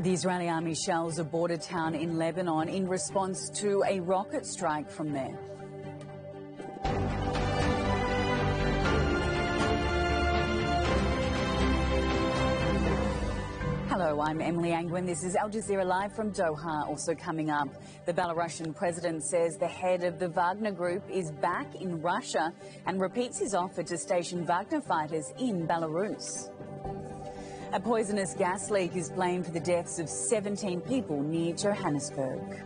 The Israeli army shells a border town in Lebanon in response to a rocket strike from there. Hello, I'm Emily Angwin. This is Al Jazeera Live from Doha. Also coming up, the Belarusian president says the head of the Wagner Group is back in Russia and repeats his offer to station Wagner fighters in Belarus. A poisonous gas leak is blamed for the deaths of 17 people near Johannesburg.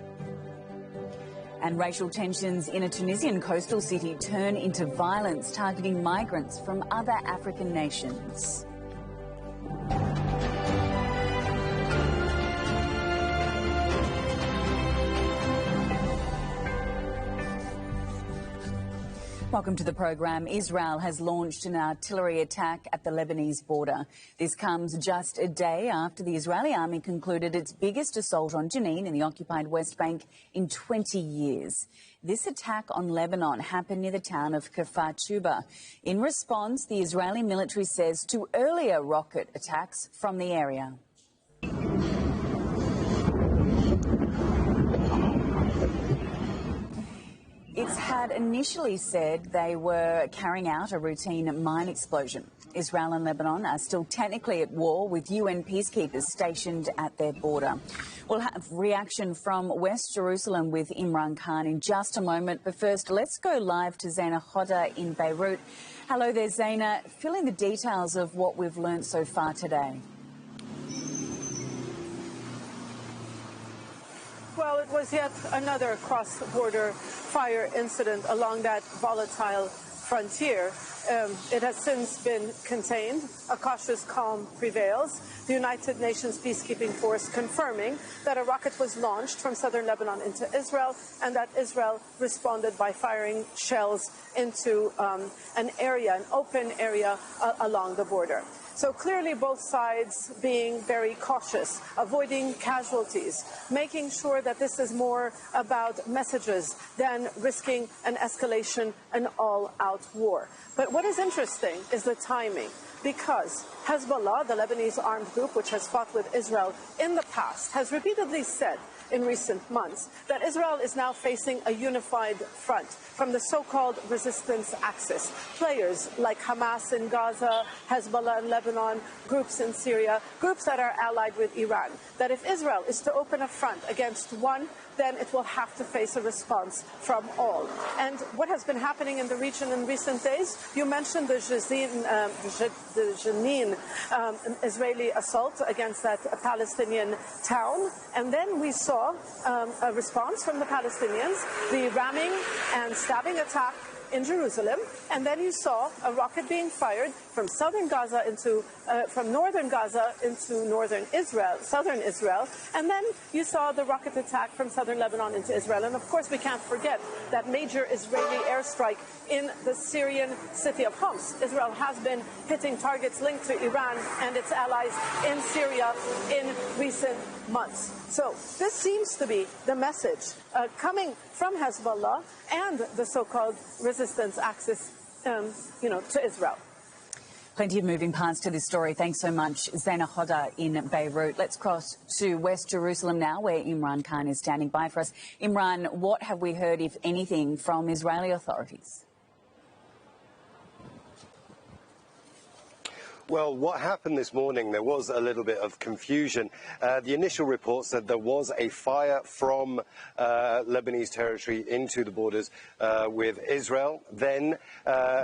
And racial tensions in a Tunisian coastal city turn into violence targeting migrants from other African nations. Welcome to the program. Israel has launched an artillery attack at the Lebanese border. This comes just a day after the Israeli army concluded its biggest assault on Jenin in the occupied West Bank in 20 years. This attack on Lebanon happened near the town of Kfar Tuba. In response, the Israeli military says to earlier rocket attacks from the area. It's had initially said they were carrying out a routine mine explosion. Israel and Lebanon are still technically at war, with UN peacekeepers stationed at their border. We'll have reaction from West Jerusalem with Imran Khan in just a moment. But first, let's go live to Zaina Hoda in Beirut. Hello there, Zaina. Fill in the details of what we've learned so far today. Well, it was yet another cross-border fire incident along that volatile frontier. It has since been contained. A cautious calm prevails. The United Nations peacekeeping force confirming that a rocket was launched from southern Lebanon into Israel, and that Israel responded by firing shells into an open area along the border. So clearly both sides being very cautious, avoiding casualties, making sure that this is more about messages than risking an escalation, an all-out war. But what is interesting is the timing, because Hezbollah, the Lebanese armed group which has fought with Israel in the past, has repeatedly said in recent months that Israel is now facing a unified front from the so-called resistance axis. Players like Hamas in Gaza, Hezbollah in Lebanon, groups in Syria, groups that are allied with Iran, that if Israel is to open a front against one, then it will have to face a response from all. And what has been happening in the region in recent days? You mentioned the Jenin Israeli assault against that Palestinian town. And then we saw a response from the Palestinians, the ramming and stabbing attack in Jerusalem, and then you saw a rocket being fired from southern Gaza from northern Gaza into southern Israel, and then you saw the rocket attack from southern Lebanon into Israel. And of course, we can't forget that major Israeli airstrike in the Syrian city of Homs. Israel has been hitting targets linked to Iran and its allies in Syria in recent months. So this seems to be the message coming from Hezbollah and the so-called resistance axis, to Israel. Plenty of moving parts to this story. Thanks so much, Zaina Hoda in Beirut. Let's cross to West Jerusalem now, where Imran Khan is standing by for us. Imran, what have we heard, if anything, from Israeli authorities? Well, what happened this morning, there was a little bit of confusion. The initial report said there was a fire from Lebanese territory into the borders with Israel. Then,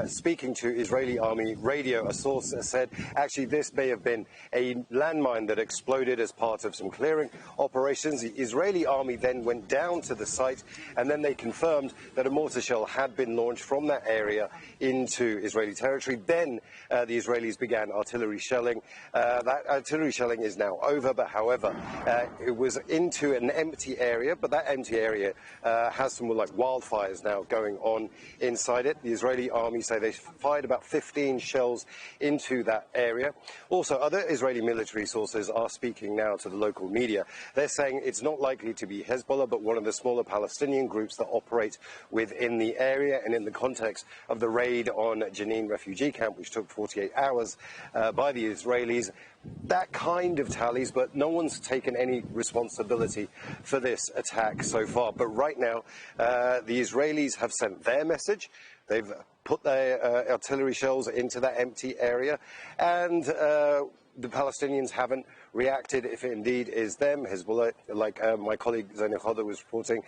speaking to Israeli army radio, a source said actually this may have been a landmine that exploded as part of some clearing operations. The Israeli army then went down to the site, and then they confirmed that a mortar shell had been launched from that area into Israeli territory. Then the Israelis began artillery shelling. That artillery shelling is now over, but however, it was into an empty area, but that empty area has some like wildfires now going on inside it. The Israeli army say they fired about 15 shells into that area. Also, other Israeli military sources are speaking now to the local media. They're saying it's not likely to be Hezbollah, but one of the smaller Palestinian groups that operate within the area. And in the context of the raid on Jenin refugee camp, which took 48 hours, by the Israelis. That kind of tallies, but no one's taken any responsibility for this attack so far. But right now, the Israelis have sent their message. They've put their artillery shells into that empty area, and the Palestinians haven't reacted if it indeed is them. Hezbollah, like my colleague Zainab Khodr was reporting,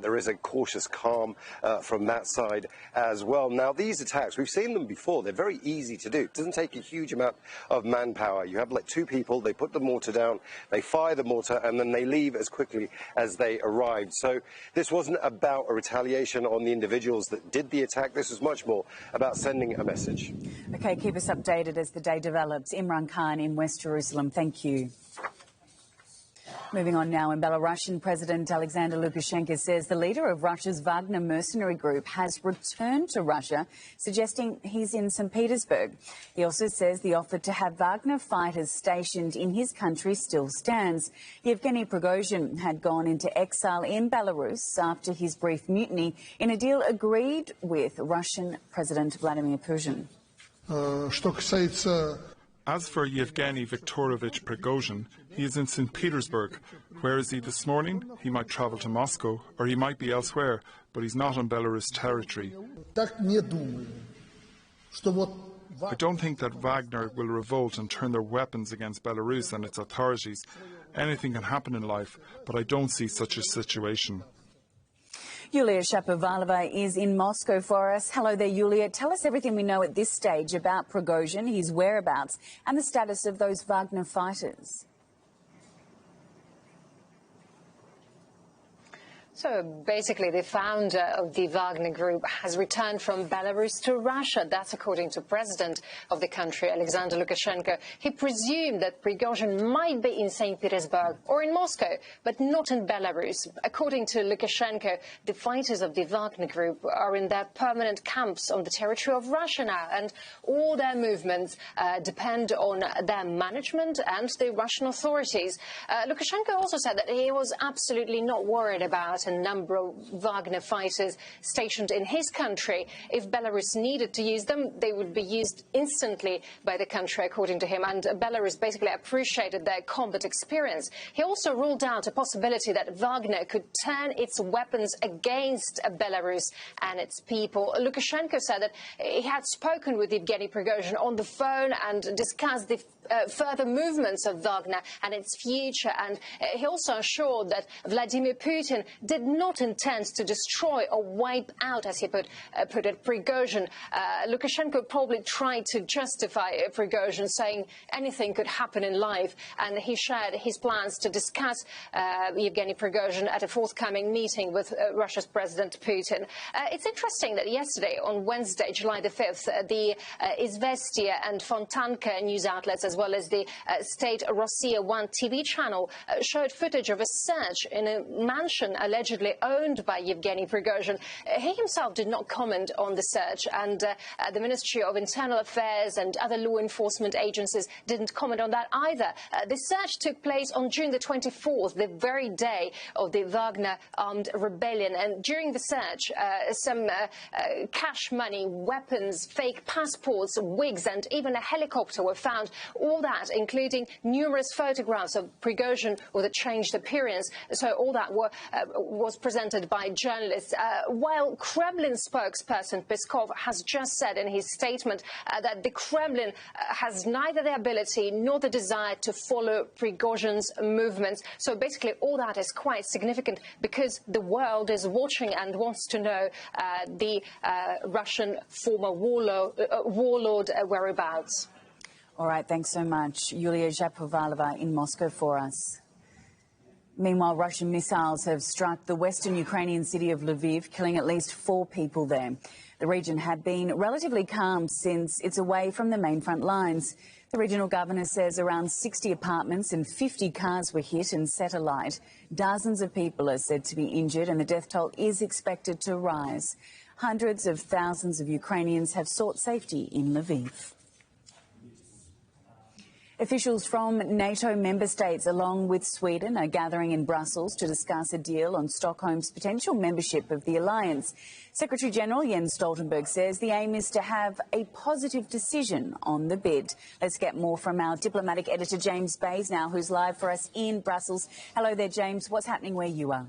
there is a cautious calm from that side as well. Now, these attacks, we've seen them before. They're very easy to do. It doesn't take a huge amount of manpower. You have like two people, they put the mortar down, they fire the mortar, and then they leave as quickly as they arrived. So this wasn't about a retaliation on the individuals that did the attack. This was much more about sending a message. OK, keep us updated as the day develops. Imran Khan in West Jerusalem, thank you. Moving on now, in Belarusian President Alexander Lukashenko says the leader of Russia's Wagner mercenary group has returned to Russia, suggesting he's in St. Petersburg. He also says the offer to have Wagner fighters stationed in his country still stands. Yevgeny Prigozhin had gone into exile in Belarus after his brief mutiny in a deal agreed with Russian President Vladimir Putin. As for Yevgeny Viktorovich Prigozhin, he is in St. Petersburg. Where is he this morning? He might travel to Moscow, or he might be elsewhere, but he's not on Belarus territory. I don't think that Wagner will revolt and turn their weapons against Belarus and its authorities. Anything can happen in life, but I don't see such a situation. Yulia Shapovalova is in Moscow for us. Hello there, Yulia. Tell us everything we know at this stage about Prigozhin, his whereabouts, and the status of those Wagner fighters. So basically, the founder of the Wagner Group has returned from Belarus to Russia. That's according to President of the country, Alexander Lukashenko. He presumed that Prigozhin might be in St. Petersburg or in Moscow, but not in Belarus. According to Lukashenko, the fighters of the Wagner Group are in their permanent camps on the territory of Russia now, and all their movements depend on their management and the Russian authorities. Lukashenko also said that he was absolutely not worried about a number of Wagner fighters stationed in his country. If Belarus needed to use them, they would be used instantly by the country, according to him, and Belarus basically appreciated their combat experience. He also ruled out a possibility that Wagner could turn its weapons against Belarus and its people. Lukashenko said that he had spoken with Yevgeny Prigozhin on the phone and discussed the further movements of Wagner and its future, and he also assured that Vladimir Putin did not intend to destroy or wipe out, as he put it, Prigozhin. Lukashenko probably tried to justify Prigozhin, saying anything could happen in life, and he shared his plans to discuss Yevgeny Prigozhin at a forthcoming meeting with Russia's President Putin. It's interesting that yesterday, on Wednesday, July the 5th, the Izvestia and Fontanka news outlets, as well as the state Rossiya 1 TV channel, showed footage of a search in a mansion allegedly owned by Yevgeny Prigozhin. He himself did not comment on the search, and the Ministry of Internal Affairs and other law enforcement agencies didn't comment on that either. The search took place on June the 24th, the very day of the Wagner armed rebellion, and during the search, some cash money, weapons, fake passports, wigs, and even a helicopter were found. All that, including numerous photographs of Prigozhin with a changed appearance. So all that was presented by journalists. While Kremlin spokesperson Peskov has just said in his statement that the Kremlin has neither the ability nor the desire to follow Prigozhin's movements. So basically all that is quite significant because the world is watching and wants to know the Russian former warlord whereabouts. All right, thanks so much. Yulia Shapovalova in Moscow for us. Meanwhile, Russian missiles have struck the western Ukrainian city of Lviv, killing at least 4 people there. The region had been relatively calm since it's away from the main front lines. The regional governor says around 60 apartments and 50 cars were hit and set alight. Dozens of people are said to be injured, and the death toll is expected to rise. Hundreds of thousands of Ukrainians have sought safety in Lviv. Officials from NATO member states, along with Sweden, are gathering in Brussels to discuss a deal on Stockholm's potential membership of the alliance. Secretary-General Jens Stoltenberg says the aim is to have a positive decision on the bid. Let's get more from our diplomatic editor, James Bays, now, who's live for us in Brussels. Hello there, James. What's happening where you are?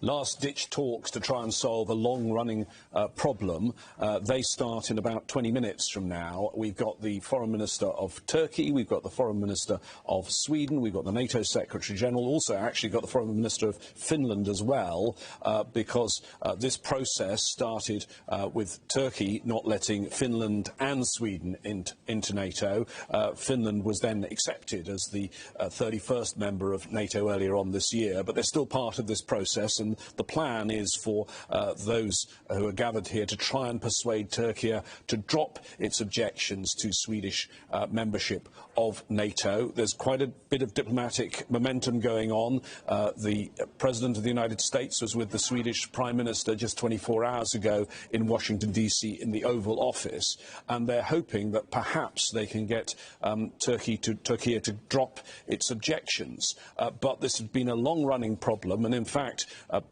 Last-ditch talks to try and solve a long-running problem. They start in about 20 minutes from now. We've got the Foreign Minister of Turkey, we've got the Foreign Minister of Sweden, we've got the NATO Secretary-General, also actually got the Foreign Minister of Finland as well, because this process started with Turkey not letting Finland and Sweden into NATO. Finland was then accepted as the 31st member of NATO earlier on this year, but they're still part of this process. And the plan is for those who are gathered here to try and persuade Turkey to drop its objections to Swedish membership of NATO. There's quite a bit of diplomatic momentum going on. The President of the United States was with the Swedish Prime Minister just 24 hours ago in Washington, D.C. in the Oval Office, and they're hoping that perhaps they can get Turkey to drop its objections. But this has been a long-running problem, and in fact,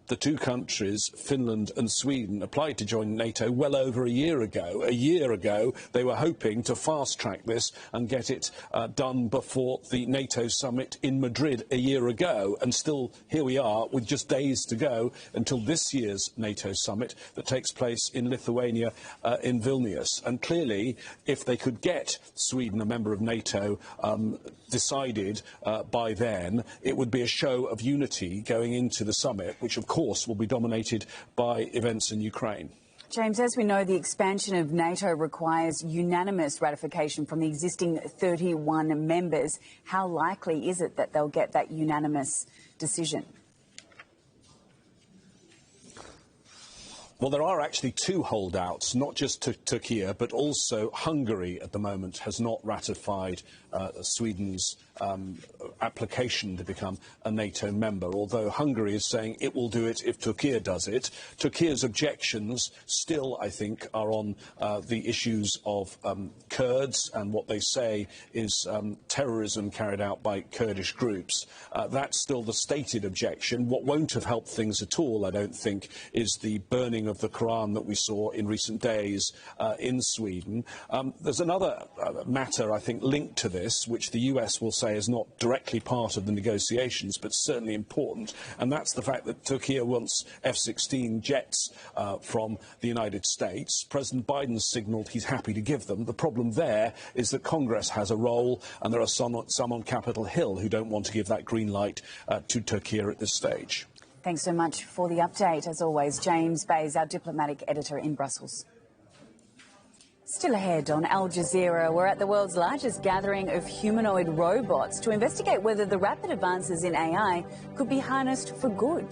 the two countries, Finland and Sweden, applied to join NATO well over a year ago. A year ago, they were hoping to fast-track this and get it done before the NATO summit in Madrid a year ago. And still, here we are, with just days to go until this year's NATO summit that takes place in Lithuania, in Vilnius. And clearly, if they could get Sweden, a member of NATO, decided by then, it would be a show of unity going into the summit, which of course will be dominated by events in Ukraine. James, as we know, the expansion of NATO requires unanimous ratification from the existing 31 members. How likely is it that they'll get that unanimous decision? Well, there are actually two holdouts, not just Turkey, but also Hungary at the moment has not ratified Sweden's application to become a NATO member, although Hungary is saying it will do it if Turkey does it. Turkey's objections still, I think, are on the issues of Kurds and what they say is terrorism carried out by Kurdish groups. That's still the stated objection. What won't have helped things at all, I don't think, is the burning of the Quran that we saw in recent days in Sweden. There's another matter, I think, linked to this, which the US will say is not directly part of the negotiations, but certainly important, and that's the fact that Turkey wants F-16 jets from the United States. President Biden signalled he's happy to give them. The problem there is that Congress has a role, and there are some on Capitol Hill who don't want to give that green light to Turkey at this stage. Thanks so much for the update. As always, James Bays, our diplomatic editor in Brussels. Still ahead on Al Jazeera, we're at the world's largest gathering of humanoid robots to investigate whether the rapid advances in AI could be harnessed for good.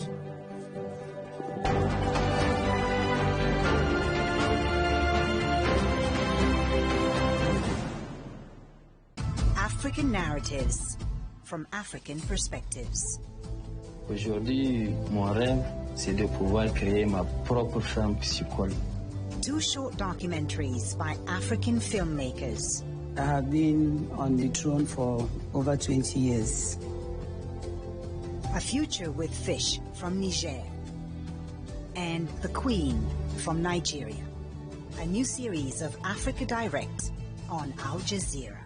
African narratives from African perspectives. Aujourd'hui, mon rêve, c'est de pouvoir créer ma propre ferme piscicole. Two short documentaries by African filmmakers. I have been on the throne for over 20 years. A Future with Fish from Niger. And The Queen from Nigeria. A new series of Africa Direct on Al Jazeera.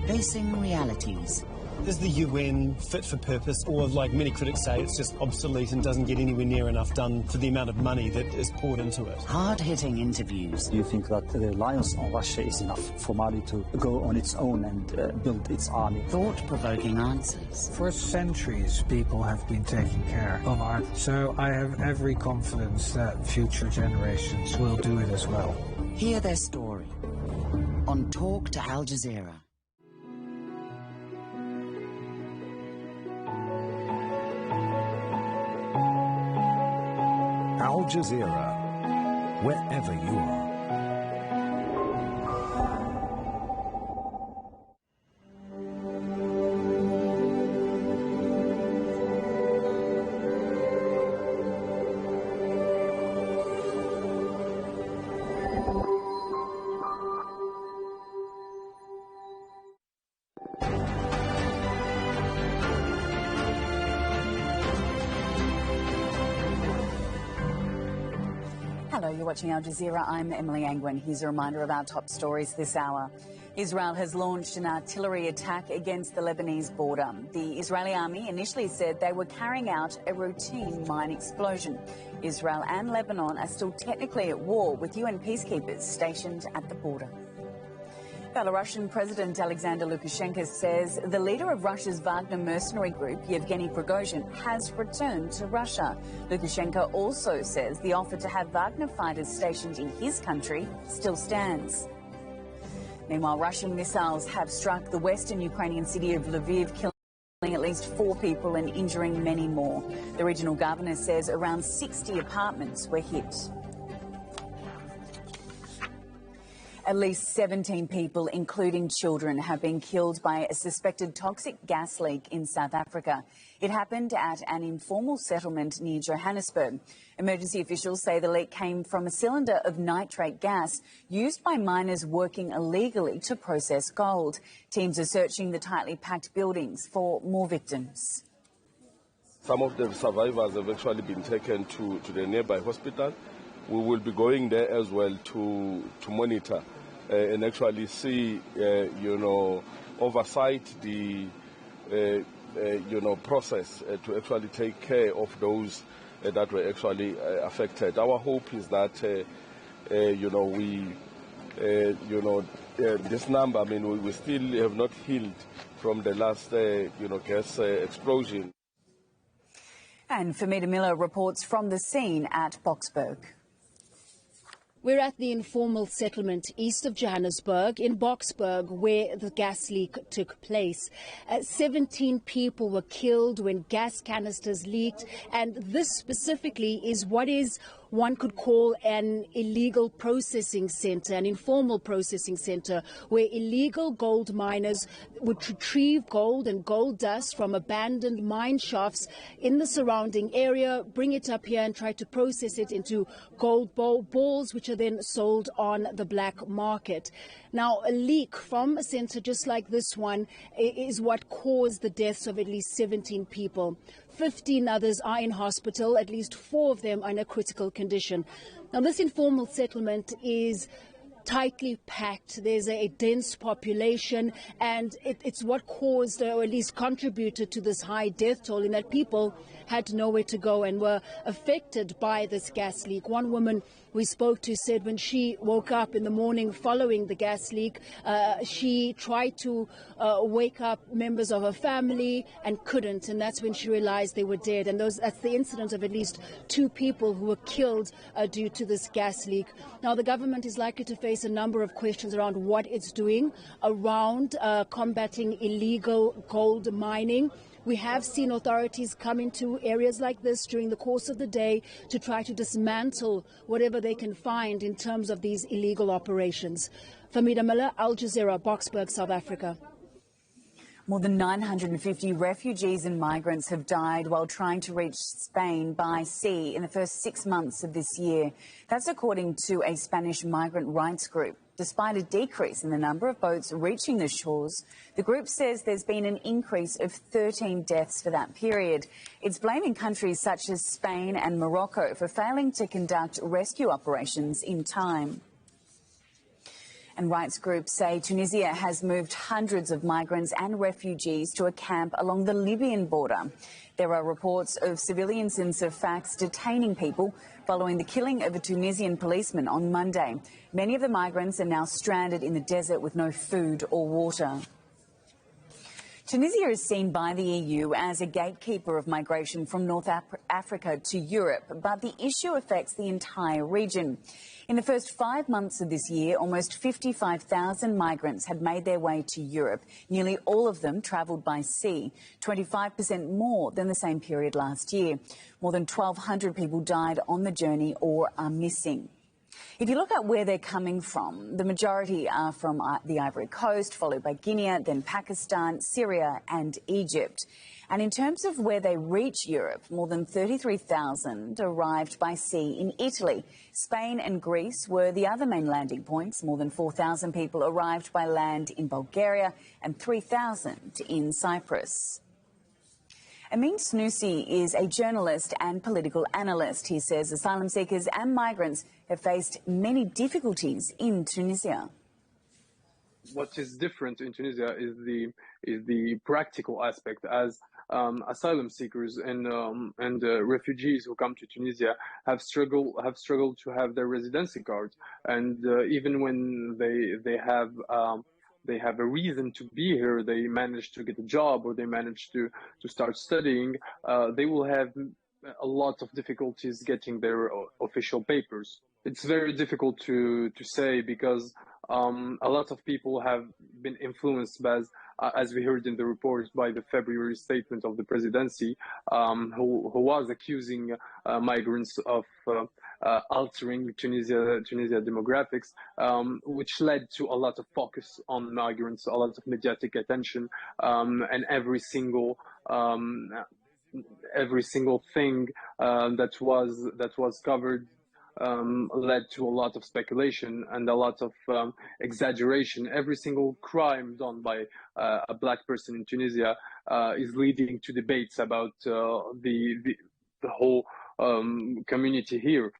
Facing realities. Is the UN fit for purpose, or like many critics say, it's just obsolete and doesn't get anywhere near enough done for the amount of money that is poured into it? Hard-hitting interviews. Do you think that the reliance on Russia is enough for Mali to go on its own and build its army? Thought-provoking answers. For centuries, people have been taking care of art, so I have every confidence that future generations will do it as well. Hear their story on Talk to Al Jazeera. Al Jazeera, wherever you are. Hello, you're watching Al Jazeera. I'm Emily Angwin. Here's a reminder of our top stories this hour. Israel has launched an artillery attack against the Lebanese border. The Israeli army initially said they were carrying out a routine mine explosion. Israel and Lebanon are still technically at war, with UN peacekeepers stationed at the border. Belarusian President Alexander Lukashenko says the leader of Russia's Wagner mercenary group, Yevgeny Prigozhin, has returned to Russia. Lukashenko also says the offer to have Wagner fighters stationed in his country still stands. Meanwhile, Russian missiles have struck the western Ukrainian city of Lviv, killing at least 4 people and injuring many more. The regional governor says around 60 apartments were hit. At least 17 people, including children, have been killed by a suspected toxic gas leak in South Africa. It happened at an informal settlement near Johannesburg. Emergency officials say the leak came from a cylinder of nitrate gas used by miners working illegally to process gold. Teams are searching the tightly packed buildings for more victims. Some of the survivors have actually been taken to the nearby hospital. We will be going there as well to monitor and actually see, oversight the, process to actually take care of those that were actually affected. Our hope is that, this number, I mean, we still have not healed from the last, gas explosion. And Famida Miller reports from the scene at Boksburg. We're at the informal settlement east of Johannesburg in Boksburg, where the gas leak took place. 17 people were killed when gas canisters leaked, and this specifically is what is one could call an illegal processing center, an informal processing center, where illegal gold miners would retrieve gold and gold dust from abandoned mine shafts in the surrounding area, bring it up here and try to process it into gold balls, which are then sold on the black market. Now, a leak from a center just like this one is what caused the deaths of at least 17 people. 15 others are in hospital. At least 4 of them are in a critical condition. Now, this informal settlement is tightly packed. There's a dense population, and it's what caused, or at least contributed to, this high death toll, in that people had nowhere to go and were affected by this gas leak. One woman we spoke to said when she woke up in the morning following the gas leak, she tried to wake up members of her family and couldn't, and that's when she realized they were dead. And that's the incident of at least 2 people who were killed due to this gas leak. Now, the government is likely to face a number of questions around what it's doing around combating illegal gold mining. We have seen authorities come into areas like this during the course of the day to try to dismantle whatever they can find in terms of these illegal operations. Famida Miller, Al Jazeera, Boksburg, South Africa. More than 950 refugees and migrants have died while trying to reach Spain by sea in the first 6 months of this year. That's according to a Spanish migrant rights group. Despite a decrease in the number of boats reaching the shores, the group says there's been an increase of 13 deaths for that period. It's blaming countries such as Spain and Morocco for failing to conduct rescue operations in time. And rights groups say Tunisia has moved hundreds of migrants and refugees to a camp along the Libyan border. There are reports of civilians in Sfax detaining people following the killing of a Tunisian policeman on Monday. Many of the migrants are now stranded in the desert with no food or water. Tunisia is seen by the EU as a gatekeeper of migration from North Africa to Europe, but the issue affects the entire region. In the first 5 months of this year, almost 55,000 migrants had made their way to Europe. Nearly all of them travelled by sea, 25% more than the same period last year. More than 1,200 people died on the journey or are missing. If you look at where they're coming from, the majority are from the Ivory Coast, followed by Guinea, then Pakistan, Syria and Egypt. And in terms of where they reach Europe, more than 33,000 arrived by sea in Italy. Spain and Greece were the other main landing points. More than 4,000 people arrived by land in Bulgaria and 3,000 in Cyprus. Amin Snoussi is a journalist and political analyst. He says asylum seekers and migrants have faced many difficulties in Tunisia. What is different in Tunisia is the practical aspect, as asylum seekers and refugees who come to Tunisia have struggled to have their residency cards, and even when they have a reason to be here, they manage to get a job or they manage to start studying, they will have a lot of difficulties getting their official papers. It's very difficult to say because a lot of people have been influenced by, as we heard in the report, by the February statement of the presidency, who was accusing migrants of altering Tunisia demographics, which led to a lot of focus on migrants, a lot of mediatic attention, and every single thing that was covered led to a lot of speculation and a lot of exaggeration. Every single crime done by a black person in Tunisia is leading to debates about the whole community here.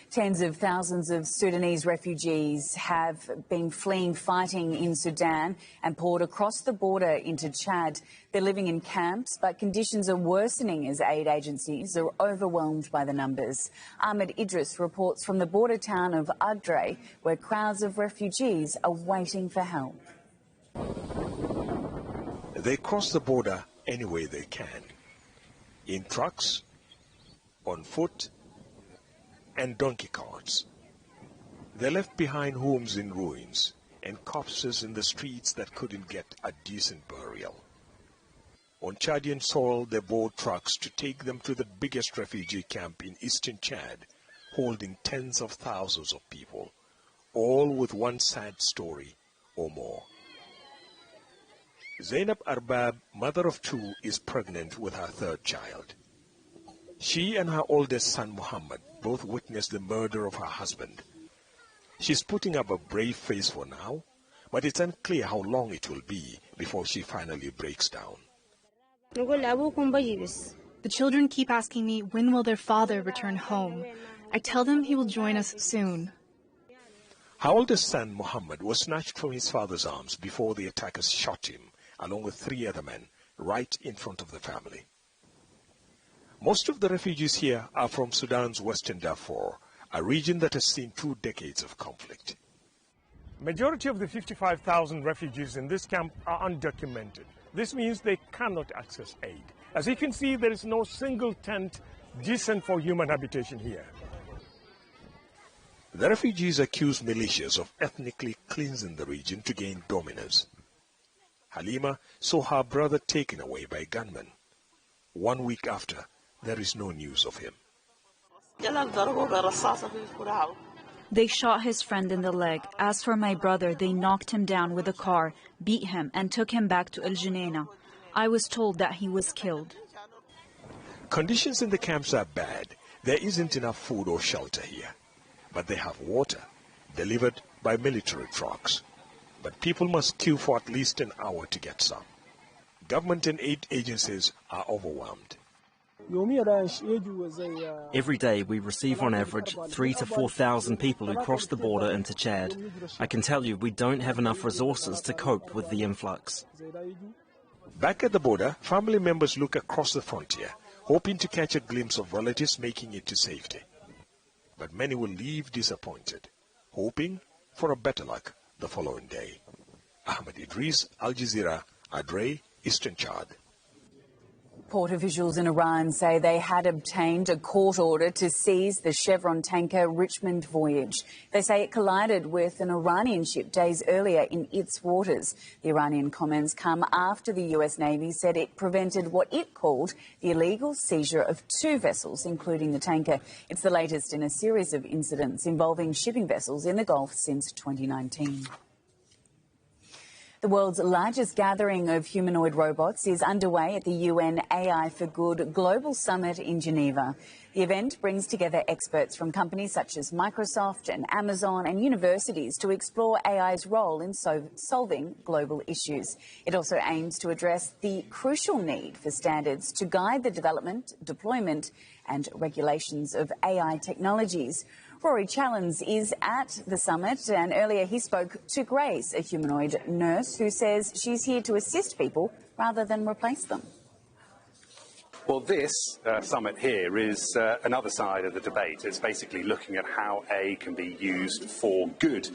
Tens of thousands of Sudanese refugees have been fleeing fighting in Sudan and poured across the border into Chad. They're living in camps, but conditions are worsening as aid agencies are overwhelmed by the numbers. Ahmed Idris reports from the border town of Adre, where crowds of refugees are waiting for help. They cross the border any way they can, in trucks, on foot, and donkey carts. They left behind homes in ruins and corpses in the streets that couldn't get a decent burial. On Chadian soil, they board trucks to take them to the biggest refugee camp in eastern Chad, holding tens of thousands of people, all with one sad story or more. Zainab Arbab, mother of two, is pregnant with her third child. She and her oldest son, Muhammad, both witnessed the murder of her husband. She's putting up a brave face for now, but it's unclear how long it will be before she finally breaks down. The children keep asking me, when will their father return home? I tell them he will join us soon. Her oldest son, Muhammad, was snatched from his father's arms before the attackers shot him, along with 3 other men, right in front of the family. Most of the refugees here are from Sudan's western Darfur, a region that has seen 2 decades of conflict. Majority of the 55,000 refugees in this camp are undocumented. This means they cannot access aid. As you can see, there is no single tent decent for human habitation here. The refugees accuse militias of ethnically cleansing the region to gain dominance. Halima saw her brother taken away by gunmen. 1 week after, there is no news of him. They shot his friend in the leg. As for my brother, they knocked him down with a car, beat him, and took him back to El Junaina. I was told that he was killed. Conditions in the camps are bad. There isn't enough food or shelter here. But they have water, delivered by military trucks. But people must queue for at least an hour to get some. Government and aid agencies are overwhelmed. Every day we receive on average 3,000 to 4,000 people who cross the border into Chad. I can tell you we don't have enough resources to cope with the influx. Back at the border, family members look across the frontier, hoping to catch a glimpse of relatives making it to safety. But many will leave disappointed, hoping for a better luck the following day. Ahmed Idris, Al Jazeera, Adre, Eastern Chad. Port officials in Iran say they had obtained a court order to seize the Chevron tanker Richmond Voyage. They say it collided with an Iranian ship days earlier in its waters. The Iranian comments come after the US Navy said it prevented what it called the illegal seizure of 2 vessels, including the tanker. It's the latest in a series of incidents involving shipping vessels in the Gulf since 2019. The world's largest gathering of humanoid robots is underway at the UN AI for Good Global Summit in Geneva. The event brings together experts from companies such as Microsoft and Amazon and universities to explore AI's role in solving global issues. It also aims to address the crucial need for standards to guide the development, deployment and regulations of AI technologies. Rory Challens is at the summit, and earlier he spoke to Grace, a humanoid nurse who says she's here to assist people rather than replace them. Well, this summit here is another side of the debate. It's basically looking at how AI can be used for good,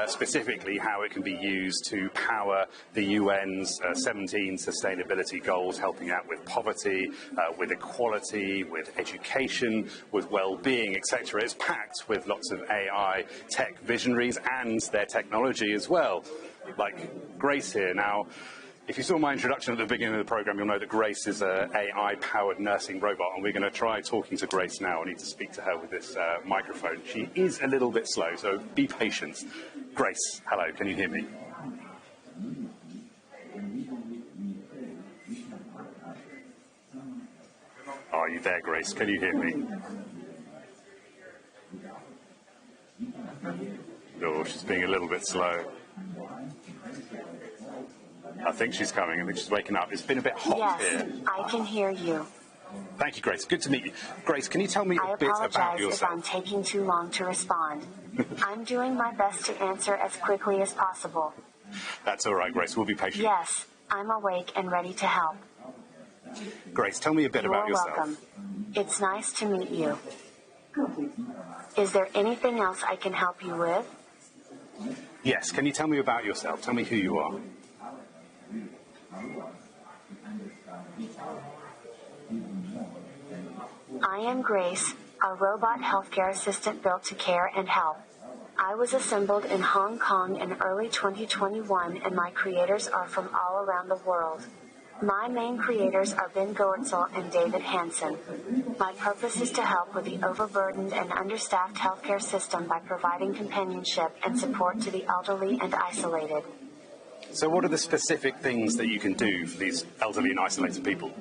specifically how it can be used to power the UN's 17 sustainability goals, helping out with poverty, with equality, with education, with well-being, etc. It's packed with lots of AI tech visionaries and their technology as well, like Grace here. Now, if you saw my introduction at the beginning of the programme, you'll know that Grace is an AI-powered nursing robot, and we're going to try talking to Grace now. I need to speak to her with this microphone. She is a little bit slow, so be patient. Grace, hello, can you hear me? Are you there, Grace? Can you hear me? Oh, she's being a little bit slow. I think she's coming. I think she's waking up. It's been a bit hot here. Yes, I can hear you. Thank you, Grace. Good to meet you. Grace, can you tell me a bit about yourself? I apologize if I'm taking too long to respond. I'm doing my best to answer as quickly as possible. That's all right, Grace. We'll be patient. Yes, I'm awake and ready to help. Grace, tell me a bit about yourself. You're welcome. It's nice to meet you. Is there anything else I can help you with? Yes, can you tell me about yourself? Tell me who you are. I am Grace, a robot healthcare assistant built to care and help. I was assembled in Hong Kong in early 2021, and my creators are from all around the world. My main creators are Ben Goertzel and David Hansen. My purpose is to help with the overburdened and understaffed healthcare system by providing companionship and support to the elderly and isolated. So what are the specific things that you can do for these elderly and isolated people?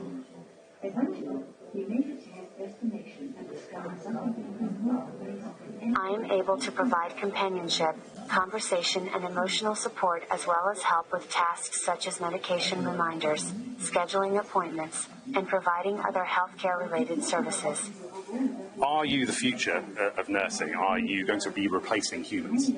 I am able to provide companionship, conversation, and emotional support, as well as help with tasks such as medication reminders, scheduling appointments, and providing other healthcare-related services. Are you the future of nursing? Are you going to be replacing humans?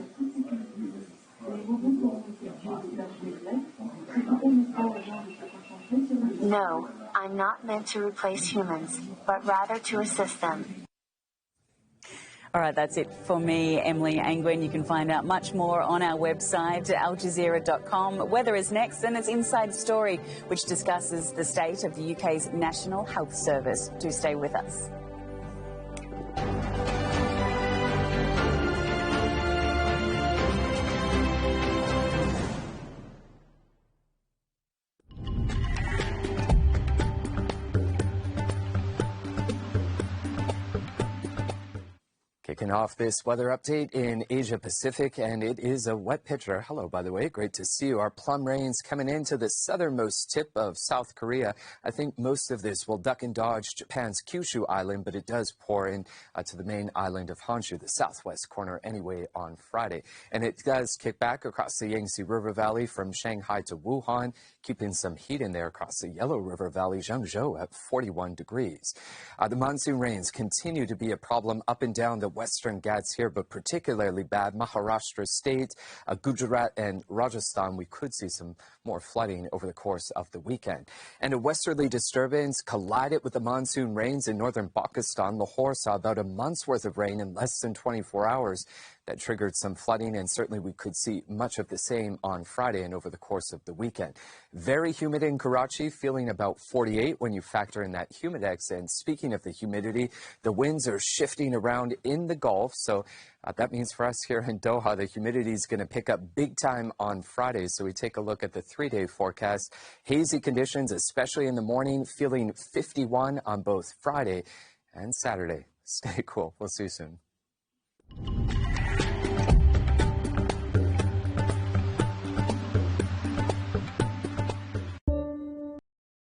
No, I'm not meant to replace humans, but rather to assist them. All right, that's it for me, Emily Angwin. You can find out much more on our website, aljazeera.com. Weather is next, and it's Inside Story, which discusses the state of the UK's National Health Service. Do stay with us. Kicking off this weather update in Asia Pacific, and it is a wet picture. Hello, by the way. Great to see you. Our plum rains coming into the southernmost tip of South Korea. I think most of this will duck and dodge Japan's Kyushu Island, but it does pour in to the main island of Honshu, the southwest corner anyway, on Friday. And it does kick back across the Yangtze River Valley from Shanghai to Wuhan, keeping some heat in there across the Yellow River Valley, Zhengzhou at 41 degrees. The monsoon rains continue to be a problem up and down the Western Ghats here, but particularly bad Maharashtra State, Gujarat and Rajasthan. We could see some more flooding over the course of the weekend. And a westerly disturbance collided with the monsoon rains in northern Pakistan. Lahore saw about a month's worth of rain in less than 24 hours. That triggered some flooding, and certainly we could see much of the same on Friday and over the course of the weekend. Very humid in Karachi, feeling about 48 when you factor in that humidex. And speaking of the humidity, the winds are shifting around in the Gulf, so that means for us here in Doha, the humidity is going to pick up big time on Friday. So we take a look at the 3-day forecast. Hazy conditions, especially in the morning, feeling 51 on both Friday and Saturday. Stay cool. We'll see you soon.